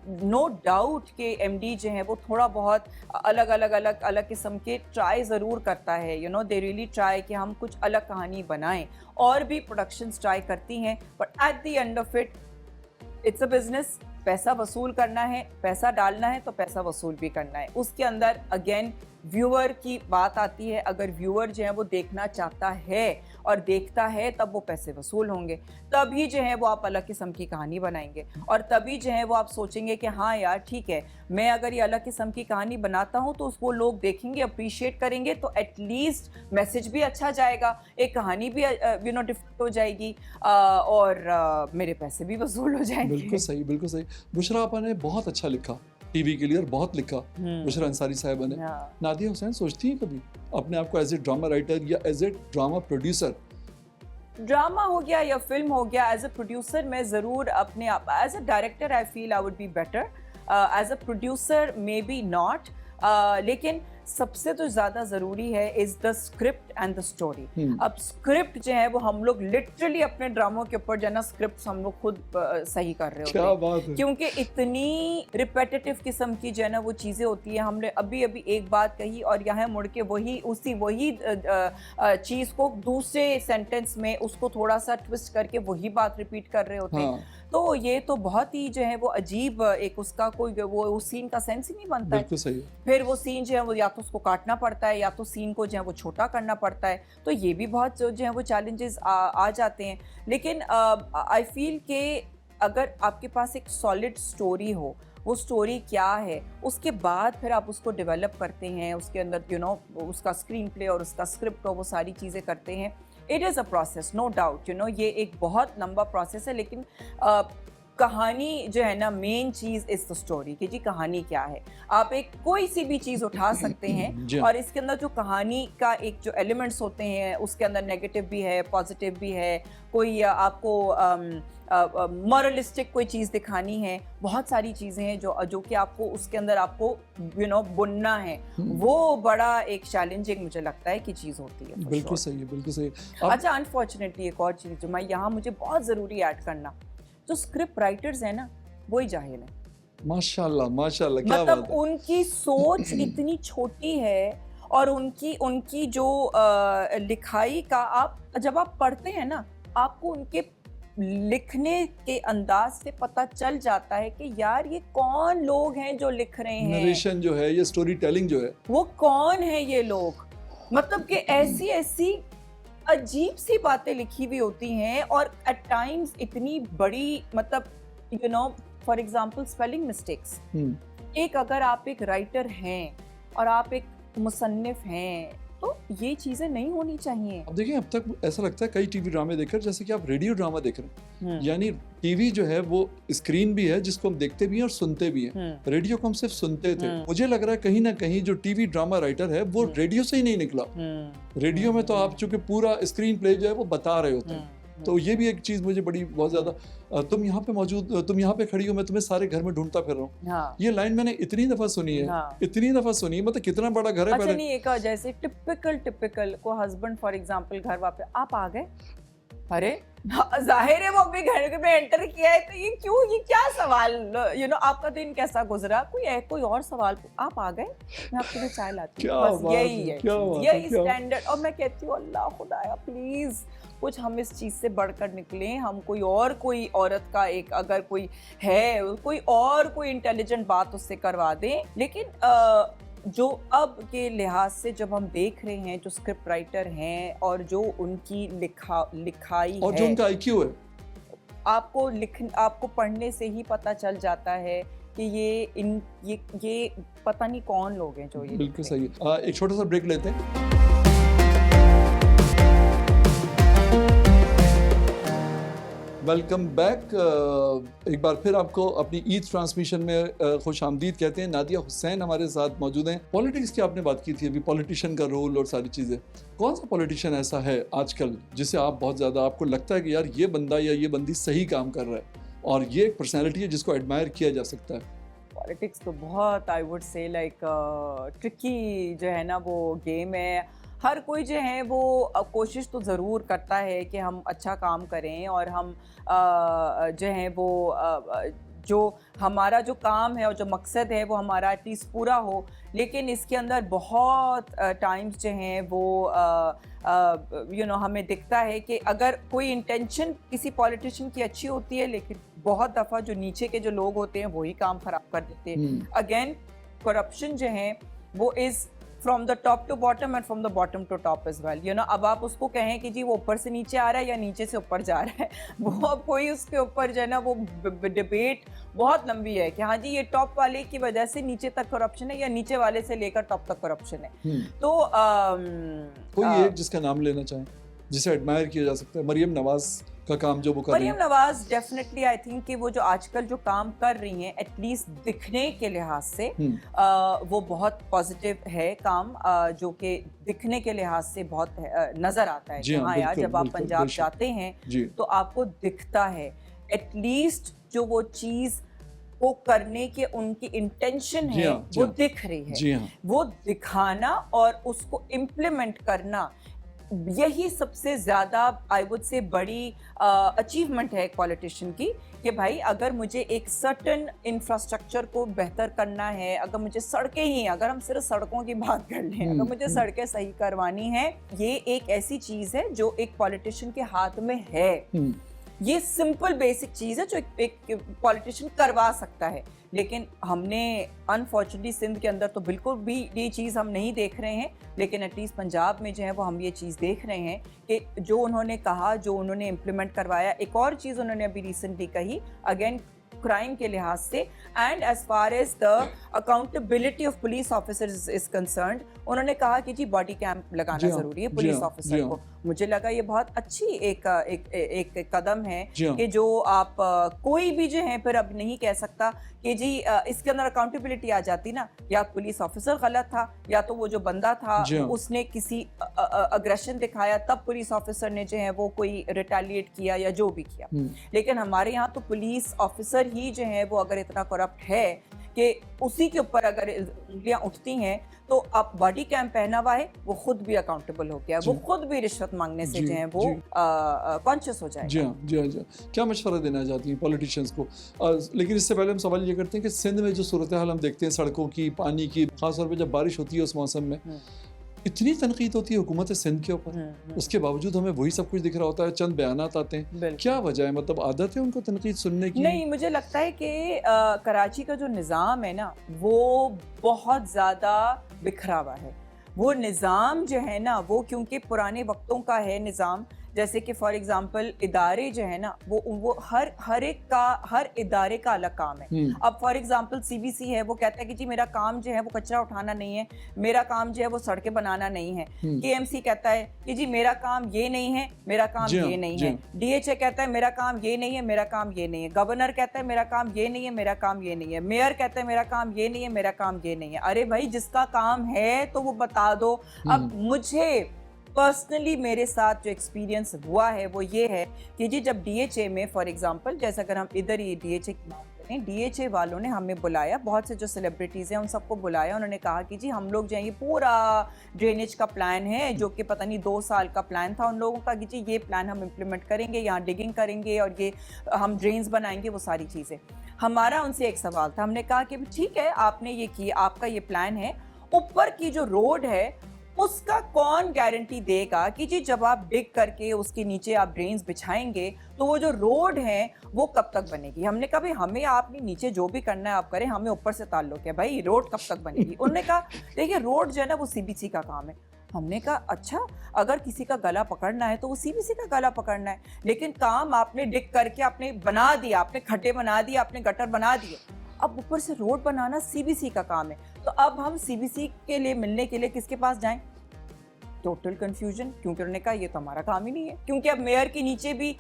S2: नो डाउट कि एमडी जो है वो थोड़ा बहुत अलग किस्म के ट्राई ज़रूर करता है, दे रियली ट्राई कि हम कुछ अलग कहानी बनाएं, और भी प्रोडक्शंस ट्राई करती हैं, but at the end of it it's a business. पैसा वसूल करना है, पैसा डालना है तो पैसा वसूल भी करना है। उसके अंदर अगेन व्यूअर की बात आती है। अगर व्यूअर जो है वो देखना चाहता है और देखता है तब वो पैसे वसूल होंगे, तभी जो है वो आप अलग किस्म की कहानी बनाएंगे, और तभी जो है वो आप सोचेंगे कि हाँ यार ठीक है, मैं अगर ये अलग किस्म की कहानी बनाता हूँ तो उसको लोग देखेंगे, अप्रिशिएट करेंगे, तो एटलीस्ट मैसेज भी अच्छा जाएगा, एक कहानी भी डिफरेंट हो जाएगी, और मेरे पैसे भी वसूल हो जाएंगे।
S1: बिल्कुल सही, बिल्कुल सही। बुशरा आपा ने बहुत अच्छा लिखा टीवी के लिए और बहुत लिखा, बुशरा अंसारी साहिबा ने। नादिया हुसैन सोचती है कभी अपने आप को एज ए ड्रामा राइटर या as a drama producer?
S2: Drama हो गया या फिल्म हो गया, एज अ प्रोड्यूसर मैं ज़रूर अपने आप, as a director I feel I would be better, as a producer maybe not, लेकिन सबसे तो ज़्यादा ज़रूरी है is the script and the story. अब स्क्रिप्ट जो है वो हम लोग लिटरली अपने ड्रामों के ऊपर जो है ना स्क्रिप्ट हम लोग खुद सही कर रहे होते हैं।
S1: बात है।
S2: क्योंकि इतनी रिपेटिटिव किस्म की जो है ना वो चीज़ें होती हैं। हमने अभी एक बात कही और यहाँ मुड़ के वही चीज़ को दूसरे सेंटेंस में उसको थोड़ा सा ट्विस्ट करके वही बात रिपीट कर रहे होते हैं। तो ये तो बहुत ही जो है वो अजीब एक उसका कोई वो उस सीन का सेंस ही नहीं बनता है।
S1: सही।
S2: फिर वो सीन जो है वो या तो उसको काटना पड़ता है या तो सीन को जो है वो छोटा करना पड़ता है, तो ये भी बहुत जो है वो चैलेंजेस आ जाते हैं। लेकिन आई फील कि अगर आपके पास एक सॉलिड स्टोरी हो, वो स्टोरी क्या है, उसके बाद फिर आप उसको डेवलप करते हैं, उसके अंदर उसका स्क्रीन प्ले और उसका स्क्रिप्ट और वो सारी चीज़ें करते हैं, it is a process, no doubt, ये एक बहुत लंबा प्रोसेस है, लेकिन कहानी जो है ना, main cheese is the story, कि जी कहानी क्या है। आप एक कोई सी भी चीज़ उठा सकते हैं
S1: जी।
S2: और इसके अंदर जो कहानी का एक जो एलिमेंट्स होते हैं, उसके अंदर नेगेटिव भी है, पॉजिटिव भी है, कोई आपको मॉरलिस्टिक कोई चीज़ दिखानी है, बहुत सारी चीज़ें हैं जो कि आपको उसके अंदर आपको बुनना है। वो बड़ा एक चैलेंजिंग मुझे लगता है कि चीज़ होती है।
S1: बिल्कुल सही है, बिल्कुल सही है।
S2: अच्छा, अनफॉर्चुनेटली एक और चीज़ जो मैं यहाँ मुझे बहुत ज़रूरी ऐड करना, जो स्क्रिप्ट राइटर्स हैं ना, वही जाहिल हैं।
S1: माशाल्लाह माशाल्लाह, क्या
S2: मतलब
S1: बात है।
S2: उनकी सोच इतनी छोटी है, और उनकी जो लिखाई का जब आप पढ़ते हैं ना, आपको उनके लिखने के अंदाज से पता चल जाता है कि यार ये कौन लोग हैं जो लिख रहे हैं,
S1: नरेशन जो है, ये स्टोरी टेलिंग जो है,
S2: वो कौन है ये लोग। मतलब कि ऐसी ऐसी अजीब सी बातें लिखी हुई होती हैं, और एट टाइम्स इतनी बड़ी, मतलब फॉर एग्जांपल स्पेलिंग मिस्टेक्स। एक अगर आप एक राइटर हैं और आप एक मुसन्निफ हैं, तो ये चीजें नहीं होनी चाहिए।
S1: अब देखिए, अब तक ऐसा लगता है कई टीवी ड्रामे देखकर जैसे कि आप रेडियो ड्रामा देख रहे हैं। यानी टीवी जो है वो स्क्रीन भी है जिसको हम देखते भी हैं और सुनते भी हैं। रेडियो को हम सिर्फ सुनते थे। मुझे लग रहा है कहीं ना कहीं जो टीवी ड्रामा राइटर है वो रेडियो से ही नहीं निकला। रेडियो में तो आप चूंकि पूरा स्क्रीन प्ले जो है वो बता रहे होते हैं, तो ये भी एक चीज मुझे बड़ी बहुत ज्यादा, तुम यहाँ पे मौजूद, तुम यहाँ पे खड़ी हो, मैं तुम्हें सारे घर में ढूंढता फिर रहा हूँ।
S2: हाँ।
S1: ये लाइन मैंने इतनी दफा सुनी है, इतनी दफा सुनी है, मतलब कितना बड़ा घर है।
S2: अच्छा, नहीं, एक जैसे टिपिकल को हस्बैंड फॉर एग्जांपल घर वापस, आप आ गए, अरे जाहिर है वो अपने घर में एंटर किया है, तो ये क्या सवाल, आपका दिन कैसा गुजरा, कोई और सवाल, आप आ गए, मैं आपके लिए चाय लाती हूँ, बस यही है, यही स्टैंडर्ड। और मैं कहती हूँ अल्लाह खुदाया प्लीज कुछ हम इस चीज से बढ़कर निकले, हम कोई औरत का एक अगर कोई है, कोई इंटेलिजेंट बात उससे करवा दें। लेकिन जो अब के लिहाज से जब हम देख रहे हैं, जो स्क्रिप्ट राइटर हैं और जो उनकी लिखाई
S1: और
S2: है,
S1: जो उनका IQ है,
S2: आपको पढ़ने से ही पता चल जाता है कि ये पता नहीं कौन लोग हैं जो ये।
S1: बिल्कुल सही है। एक छोटा सा ब्रेक लेते हैं। Welcome back. एक बार फिर आपको अपनी ईद ट्रांसमिशन में खुश आमदीद कहते हैं। नादिया हुसैन हमारे साथ मौजूद हैं। पॉलिटिक्स की आपने बात की थी अभी, पॉलिटिशियन का रोल और सारी चीज़ें। कौन सा पॉलिटिशियन ऐसा है आजकल जिसे आप बहुत ज़्यादा आपको लगता है कि यार ये बंदा या ये बंदी सही काम कर रहा है और ये एक पर्सनैलिटी है जिसको एडमायर किया जा सकता है?
S2: पॉलिटिक्स तो बहुत, आई वुड से लाइक ट्रिकी जो है ना वो गेम है। हर कोई जो है वो कोशिश तो ज़रूर करता है कि हम अच्छा काम करें, और हम जो है वो जो हमारा जो काम है और जो मकसद है वो हमारा एटलीस्ट पूरा हो। लेकिन इसके अंदर बहुत टाइम्स जो हैं वो हमें दिखता है कि अगर कोई इंटेंशन किसी पॉलिटिशियन की अच्छी होती है, लेकिन बहुत दफ़ा जो नीचे के जो लोग होते हैं वही काम खराब कर देते हैं। अगेन करप्शन जो है वो is from the top to bottom and from the bottom to top as well. अब आप उसको कहें कि जी वो ऊपर से नीचे आ रहा है या नीचे से ऊपर जा रहा है, वो अब कोई उसके ऊपर जो है ना वो डिबेट बहुत लंबी है कि हाँ जी ये टॉप वाले की वजह से नीचे तक करप्शन है या नीचे वाले से लेकर टॉप तक करप्शन है। तो
S1: कोई एक जिसका नाम लेना चाहें जिसे एडमायर किया जा सकता है? मरियम नवाज का काम जो वो कर रही हैं।
S2: Maryam Nawaz definitely I think कि वो जो आजकल जो काम कर रही हैं, एटलीस्ट दिखने के लिहाज से वो बहुत पॉजिटिव है काम, जो कि दिखने के लिहाज से बहुत नजर आता है। हाँ यार, जब आप पंजाब जाते हैं तो आपको दिखता है एटलीस्ट जो वो चीज को करने के उनकी इंटेंशन है वो दिख रही है। वो दिखाना और उसको इम्प्लीमेंट करना, यही सबसे ज़्यादा आई वुड से बड़ी अचीवमेंट है एक पॉलिटिशियन की, कि भाई अगर मुझे एक सर्टन इंफ्रास्ट्रक्चर को बेहतर करना है, अगर मुझे सड़कें ही, अगर हम सिर्फ सड़कों की बात कर लें, अगर मुझे सड़कें सही करवानी है, ये एक ऐसी चीज़ है जो एक पॉलिटिशियन के हाथ में है। ये सिंपल बेसिक चीज़ है जो एक पॉलिटिशियन करवा सकता है। लेकिन हमने अनफॉर्चुनेटली सिंध के अंदर तो बिल्कुल भी ये चीज़ हम नहीं देख रहे हैं, लेकिन एटलीस्ट पंजाब में जो है वो हम ये चीज़ देख रहे हैं कि जो उन्होंने कहा, जो उन्होंने इम्प्लीमेंट करवाया। एक और चीज़ उन्होंने अभी रिसेंटली कही, अगेन क्राइम के लिहाज से and as far as the accountability of police officers is concerned, उन्होंने कहा कि जी बॉडी कैंप लगाना ज़रूरी है पुलिस ऑफिसर को। मुझे लगा ये बहुत अच्छी एक कदम है
S1: जी हाँ।
S2: कि जो आप कोई भी जो है फिर अब नहीं कह सकता कि जी इसके अंदर अकाउंटेबिलिटी आ जाती ना, या पुलिस ऑफिसर गलत था या तो वो जो बंदा था
S1: जी हाँ।
S2: उसने किसी अग्रेशन दिखाया तब पुलिस ऑफिसर ने जो है वो कोई रिटेलिएट किया या जो भी किया। लेकिन हमारे यहाँ तो पुलिस ऑफिसर ही जो है वो अगर इतना करप्ट है कि उसी के ऊपर अगर उंगलियां उठती हैं तो अब बॉडी कैम पहना हुआ है, वो खुद भी अकाउंटेबल हो गया, वो खुद भी रिश्वत मांगने से जो है वो कॉन्शियस हो जाएगा।
S1: जी हाँ, जी हाँ, जी हाँ। क्या मशवरा देना चाहती हैं पॉलिटिशियंस को? लेकिन इससे पहले हम सवाल ये करते हैं कि सिंध में जो सूरत हाल हम देखते हैं सड़कों की, पानी की, खासतौर पर जब बारिश होती है उस मौसम में इतनी तनकीद होती है हुकूमत सिंध के ऊपर, उसके बावजूद हमें वही सब कुछ दिख रहा होता है, चंद बयानात आते हैं। क्या वजह है? मतलब आदत है उनको तनकीद सुनने की?
S2: नहीं, मुझे लगता है कि कराची का जो निज़ाम है ना वो बहुत ज़्यादा बिखरा हुआ है। वो निज़ाम जो है ना वो क्योंकि पुराने वक्तों का है निज़ाम, जैसे कि फॉर एग्जांपल इदारे जो है ना वो हर एक का, हर इदारे का अलग काम है। अब फॉर एग्जांपल सीबीसी है, वो कहता है कि जी मेरा काम जो है वो कचरा उठाना नहीं है, मेरा काम जो है वो सड़कें बनाना नहीं है। केएमसी कहता है कि जी मेरा काम ये नहीं है, मेरा काम ये नहीं है। डीएचए कहता है मेरा काम ये नहीं है, मेरा काम ये नहीं है। गवर्नर कहता है मेरा काम ये नहीं है, मेरा काम ये नहीं है। मेयर कहता है मेरा काम ये नहीं है, मेरा काम ये नहीं है। अरे भाई जिसका काम है तो वो बता दो। अब मुझे पर्सनली मेरे साथ जो एक्सपीरियंस हुआ है वो ये है कि जी जब डीएचए में फॉर एग्जांपल, जैसे अगर हम इधर ही डीएचए की बात करें, डीएचए वालों ने हमें बुलाया, बहुत से जो सेलिब्रिटीज़ हैं उन सबको बुलाया। उन्होंने कहा कि जी हम लोग जो है ये पूरा ड्रेनेज का प्लान है, जो कि पता नहीं 2 साल का प्लान था उन लोगों का, कि जी ये प्लान हम इम्प्लीमेंट करेंगे, यहाँ डिगिंग करेंगे और ये हम ड्रेन्स बनाएंगे, वो सारी चीज़ें। हमारा उनसे एक सवाल था, हमने कहा कि ठीक है आपने ये किया, आपका ये प्लान है, ऊपर की जो रोड है उसका कौन गारंटी देगा कि जी जब आप डिग करके उसके नीचे आप ड्रेन्स बिछाएंगे तो वो जो रोड है वो कब तक बनेगी? हमने कहा भाई हमें आपने नीचे जो भी करना है आप करें, हमें ऊपर से ताल्लुक है, भाई रोड कब तक बनेगी? उन्होंने कहा देखिए रोड जो है ना वो सीबीसी का काम है। हमने कहा अच्छा, अगर किसी का गला पकड़ना है तो वो सीबीसी का गला पकड़ना है, लेकिन काम आपने डिग करके आपने बना दिया, आपने खड्डे बना दिए, आपने गटर बना दिए, अब ऊपर से रोड बनाना सीबीसी का काम है। तो अब हम सीबीसी के लिए मिलने के लिए किसके पास जाएं? टोटल कंफ्यूजन, क्योंकि उन्होंने कहा ये तो हमारा काम ही नहीं है, क्योंकि अब मेयर के नीचे भी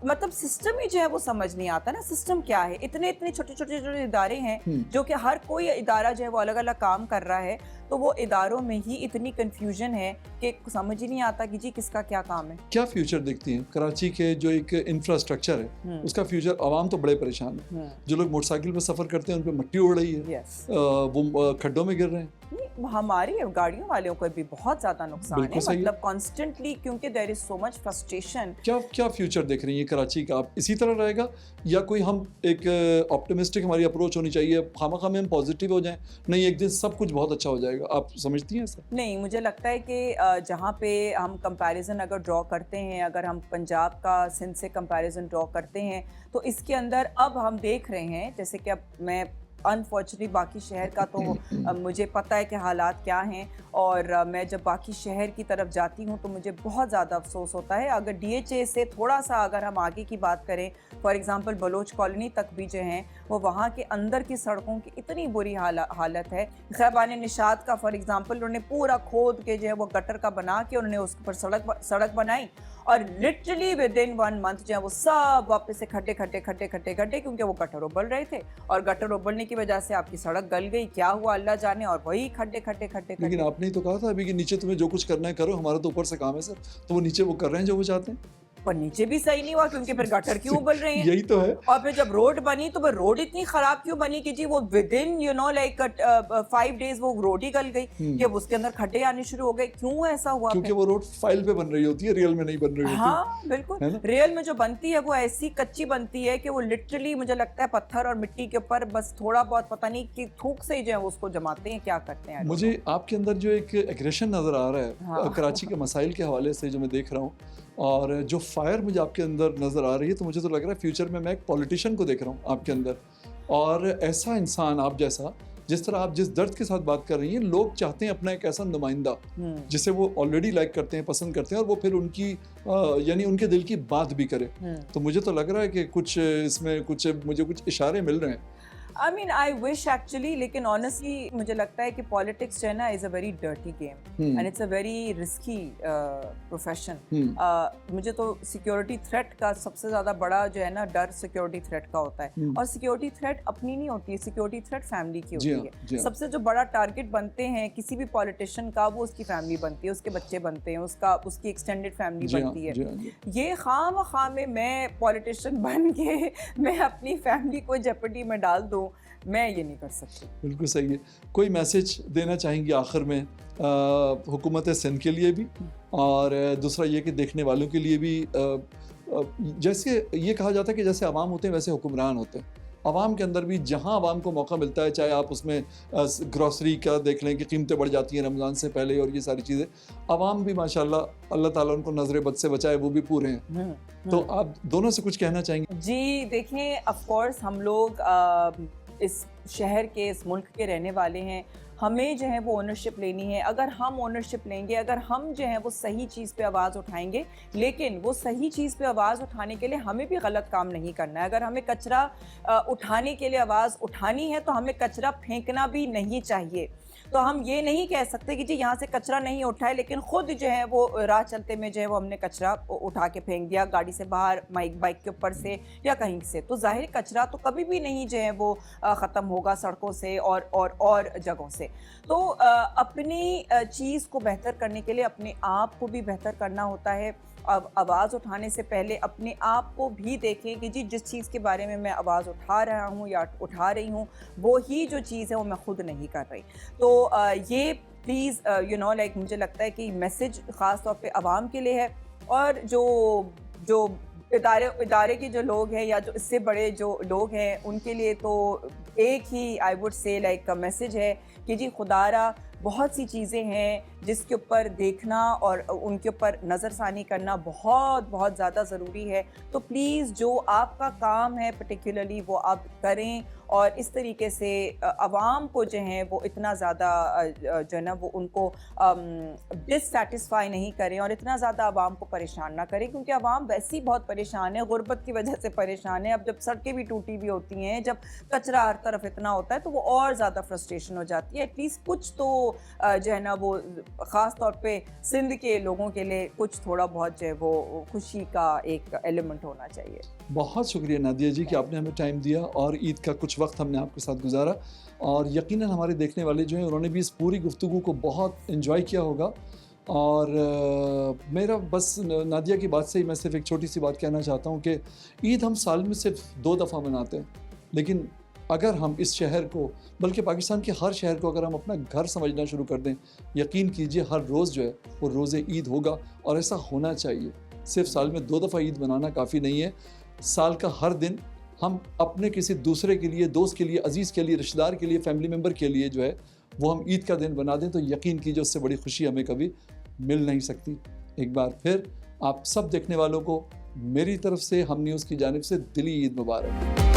S2: मतलब सिस्टम ही जो है वो समझ नहीं आता ना, सिस्टम क्या है। इतने छोटे इदारे हैं जो कि हर कोई इदारा जो है वो अलग अलग काम कर रहा है, तो वो इदारों में ही इतनी कंफ्यूजन है कि समझ ही नहीं आता कि जी किसका क्या काम है।
S1: क्या फ्यूचर देखती हैं कराची के जो एक इंफ्रास्ट्रक्चर है उसका फ्यूचर? आवाम तो बड़े परेशान है, जो लोग मोटरसाइकिल पर सफर करते हैं उन पर मिट्टी उड़ रही है, वो खड्डों में गिर रहे हैं।
S2: हमारी गाड़ियों वालों को भी बहुत ज्यादा नुकसान है, मतलब कॉन्स्टेंटली, क्योंकि there is so much frustration. क्या फ्यूचर देख रही है कराची का? आप इसी तरह रहेगा या कोई हम एक ऑप्टिमिस्टिक हमारी अप्रोच होनी चाहिए, खामखा में हम पॉजिटिव हो जाएं, नहीं एक दिन सब कुछ बहुत अच्छा हो जाएगा? आप समझती हैं ऐसा? नहीं, मुझे लगता है कि जहाँ पे हम कंपैरिजन अगर ड्रॉ करते हैं, अगर हम पंजाब का सिंध से कंपैरिजन ड्रॉ करते हैं तो इसके अंदर अब हम देख रहे हैं, जैसे कि अब मैं अनफॉर्चुनेटली बाकी शहर का तो मुझे पता है कि हालात क्या हैं, और मैं जब बाकी शहर की तरफ जाती हूँ तो मुझे बहुत ज़्यादा अफसोस होता है। अगर डीएचए से थोड़ा सा अगर हम आगे की बात करें, फॉर एग्जांपल बलोच कॉलोनी तक भी जो हैं वो वहाँ के अंदर की सड़कों की इतनी बुरी हालत है। खैबान निशात का फॉर एग्जांपल उन्होंने पूरा खोद के जो है वो गटर का बना के उन्होंने उस पर सड़क बनाई, और लिटरली विद इन 1 मंथ जो है वो सब वापस से खड्डे, क्योंकि वो गटर उबल रहे थे, और गटर उबलने की वजह से आपकी सड़क गल गई, क्या हुआ अल्लाह जाने, और वही खड्डे।
S1: लेकिन आपने ही तो कहा था अभी कि नीचे तुम्हें जो कुछ करना है करो, हमारा तो ऊपर से काम है सर, तो वो नीचे वो कर रहे हैं जो वो चाहते हैं,
S2: पर नीचे भी सही नहीं हुआ क्योंकि फिर गटर क्यों उबल रहे हैं?
S1: यही तो है।
S2: और फिर जब रोड बनी तो फिर रोड इतनी खराब क्यों बनी कि जी वो विद इन लाइक 5 डेज वो रोड ही गल गई, कि अब उसके अंदर खड्डे आने शुरू हो गए। क्यों ऐसा हुआ?
S1: क्योंकि वो रोड फाइल पे बन रही होती है, रियल में नहीं बन रही होती।
S2: हाँ बिल्कुल, रियल में जो बनती है वो ऐसी कच्ची बनती है कि वो लिटरली मुझे लगता है पत्थर और मिट्टी के ऊपर बस थोड़ा बहुत पता नहीं कि थूक से ही जो है उसको जमाते हैं, क्या करते हैं।
S1: मुझे आपके अंदर जो एक एग्रेशन नजर आ रहा है कराची के मसाइल के हवाले से जो मैं देख रहा हूँ, और जो फायर मुझे आपके अंदर नज़र आ रही है, तो मुझे तो लग रहा है फ्यूचर में मैं एक पॉलिटिशियन को देख रहा हूँ आपके अंदर, और ऐसा इंसान आप जैसा, जिस तरह आप जिस दर्द के साथ बात कर रही हैं, लोग चाहते हैं अपना एक ऐसा नुमाइंदा जिसे वो ऑलरेडी लाइक करते हैं, पसंद करते हैं, और वो फिर उनकी यानी उनके दिल की बात भी करे। तो मुझे तो लग रहा है कि कुछ इसमें मुझे कुछ इशारे मिल रहे हैं।
S2: I mean I wish actually, लेकिन ऑनेस्टली मुझे लगता है कि पॉलिटिक्स जो है ना is a very dirty game and it's a very risky profession. मुझे तो सिक्योरिटी थ्रेट का सबसे ज़्यादा बड़ा जो है ना डर सिक्योरिटी थ्रेट का होता है, और सिक्योरिटी थ्रेट अपनी नहीं होती है, सिक्योरिटी थ्रेट फैमिली की होती है। सबसे जो बड़ा टारगेट बनते हैं किसी भी पॉलिटिशियन का, वो उसकी फैमिली बनती है, उसके बच्चे बनते हैं, उसकी एक्सटेंडेड फैमिली बनती है। ये खाम में मैं पॉलिटिशियन बन के मैं अपनी फैमिली को जेपटी में डाल दूं, मैं ये नहीं कर सकती।
S1: बिल्कुल सही है। कोई मैसेज देना चाहेंगे आखिर में हुकूमत सिंध के लिए भी, और दूसरा ये कि देखने वालों के लिए भी? जैसे ये कहा जाता है कि जैसे अवाम होते हैं वैसे हुक्मरान होते हैं। अवाम के अंदर भी जहाँ अवाम को मौका मिलता है, चाहे आप उसमें ग्रॉसरी का देख लें कि कीमतें बढ़ जाती हैं रमज़ान से पहले, और ये सारी चीज़ें, अवाम भी माशाल्लाह अल्लाह ताला उनको नज़र बद से बचाए, वो भी पूरे हैं। तो आप दोनों से कुछ कहना चाहेंगे?
S2: जी देखें, ऑफ कोर्स हम लोग इस शहर के, इस मुल्क के रहने वाले हैं, हमें जो है वो ओनरशिप लेनी है। अगर हम ओनरशिप लेंगे, अगर हम जो है वो सही चीज़ पे आवाज़ उठाएंगे, लेकिन वो सही चीज़ पे आवाज़ उठाने के लिए हमें भी गलत काम नहीं करना है। अगर हमें कचरा उठाने के लिए आवाज़ उठानी है तो हमें कचरा फेंकना भी नहीं चाहिए। तो हम ये नहीं कह सकते कि जी यहाँ से कचरा नहीं उठाए, लेकिन ख़ुद जो है वो राह चलते में जो है वो हमने कचरा उठा के फेंक दिया गाड़ी से बाहर, बाइक के ऊपर से या कहीं से। तो ज़ाहिर कचरा तो कभी भी नहीं जो है वो ख़त्म होगा सड़कों से और जगहों से। तो अपनी चीज़ को बेहतर करने के लिए अपने आप को भी बेहतर करना होता है। अब आवाज़ उठाने से पहले अपने आप को भी देखें कि जी जिस चीज़ के बारे में मैं आवाज़ उठा रहा हूँ या उठा रही हूँ, वो ही जो चीज़ है वो मैं खुद नहीं कर रही। तो ये प्लीज़ यू नो लाइक मुझे लगता है कि मैसेज ख़ास तौर पे आवाम के लिए है, और जो इदारे के जो लोग हैं या जो इससे बड़े जो लोग हैं उनके लिए तो एक ही I would say like message है कि जी खुदारा बहुत सी चीज़ें हैं जिसके ऊपर देखना और उनके ऊपर नज़रसानी करना बहुत बहुत ज़्यादा ज़रूरी है। तो प्लीज़ जो आपका काम है पर्टिकुलरली वो आप करें, और इस तरीके से अवाम को जो है वो इतना ज़्यादा जो है ना वो उनको डिससेटिस्फाई नहीं करें और इतना ज़्यादा अवाम को परेशान ना करें, क्योंकि अवाम वैसे ही बहुत परेशान है, गुर्बत की वजह से परेशान है। अब जब सड़कें भी टूटी भी होती हैं, जब कचरा हर तरफ इतना होता है तो वो और ज़्यादा फ्रस्ट्रेशन हो जाती है। एटलीस्ट कुछ तो जो है ना वो ख़ास तौर पे सिंध के लोगों के लिए कुछ थोड़ा बहुत जो है वो खुशी का एक एलिमेंट होना चाहिए।
S1: बहुत शुक्रिया नादिया जी कि आपने हमें टाइम दिया और ईद का कुछ वक्त हमने आपके साथ गुजारा, और यकीनन हमारे देखने वाले जो हैं उन्होंने भी इस पूरी गुफ्तगू को बहुत एंजॉय किया होगा। और मेरा बस नादिया की बात से ही मैं सिर्फ एक छोटी सी बात कहना चाहता हूँ कि ईद हम साल में सिर्फ 2 दफ़ा मनाते हैं, लेकिन अगर हम इस शहर को, बल्कि पाकिस्तान के हर शहर को अगर हम अपना घर समझना शुरू कर दें, यकीन कीजिए हर रोज़ जो है वो रोज़े ईद होगा, और ऐसा होना चाहिए। सिर्फ साल में 2 दफ़ा ईद मनाना काफ़ी नहीं है। साल का हर दिन हम अपने किसी दूसरे के लिए, दोस्त के लिए, अजीज़ के लिए, रिश्तेदार के लिए, फैमिली मेम्बर के लिए जो है वो हम ईद का दिन बना दें, तो यकीन कीजिए उससे बड़ी खुशी हमें कभी मिल नहीं सकती। एक बार फिर आप सब देखने वालों को मेरी तरफ से, हम न्यूज़ की जानिब से दिली ईद मुबारक।